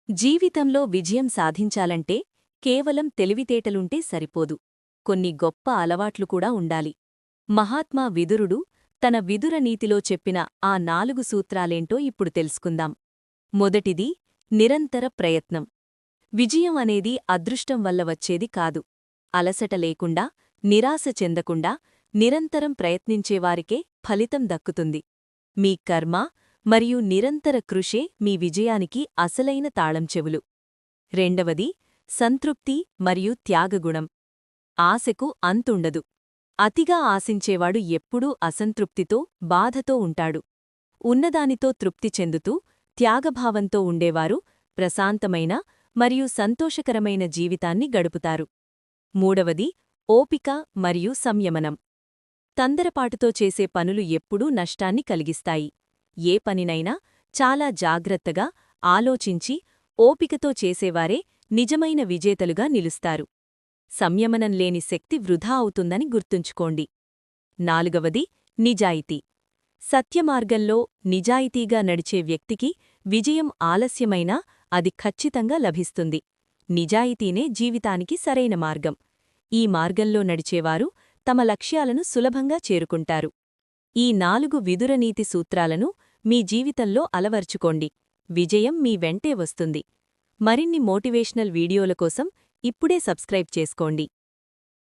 జీవితంలో విజయం సాధించాలంటే కేవలం తెలివితేటలుంటే సరిపోదు. కొన్ని గొప్ప అలవాట్లు కూడా ఉండాలి. మహాత్మా విదురుడు తన విదుర నీతిలో చెప్పిన ఆ 4 సూత్రాలేంటో ఇప్పుడు తెలుసుకుందాం. మొదటిది నిరంతర ప్రయత్నం. విజయం అనేది అదృష్టం వల్ల వచ్చేది కాదు. అలసట లేకుండా, నిరాశ చెందకుండా నిరంతరం ప్రయత్నించేవారికే ఫలితం దక్కుతుంది. మీ కర్మ మరియు నిరంతర కృషే మీ విజయానికి అసలైన తాళం చెవులు. రెండవది సంతృప్తి మరియు త్యాగగుణం. ఆశకు అంతుండదు. అతిగా ఆశించేవాడు ఎప్పుడూ అసంతృప్తితో, బాధతో ఉంటాడు. ఉన్నదానితో తృప్తి చెందుతూ, త్యాగభావంతో ఉండేవారు ప్రశాంతమైన మరియు సంతోషకరమైన జీవితాన్ని గడుపుతారు. మూడవది ఓపిక మరియు సంయమనం. తొందరపాటుతో చేసే పనులు ఎప్పుడూ నష్టాన్ని కలిగిస్తాయి. ఏ పనినైనా చాలా జాగ్రత్తగా, ఆలోచించి, ఓపికతో చేసేవారే నిజమైన విజేతలుగా నిలుస్తారు. సంయమనం లేని శక్తి వృధా అవుతుందని గుర్తుంచుకోండి. నాలుగవది నిజాయితీ. సత్యమార్గంలో నిజాయితీగా నడిచే వ్యక్తికి విజయం ఆలస్యమైనా అది ఖచ్చితంగా లభిస్తుంది. నిజాయితీనే జీవితానికి సరైన మార్గం. ఈ మార్గంలో నడిచేవారు తమ లక్ష్యాలను సులభంగా చేరుకుంటారు. ఈ 4 విదురనీతి సూత్రాలను మీ జీవితంలో అలవర్చుకోండి. విజయం మీ వెంటే వస్తుంది. మరిన్ని మోటివేషనల్ వీడియోల కోసం ఇప్పుడే సబ్స్క్రైబ్ చేసుకోండి.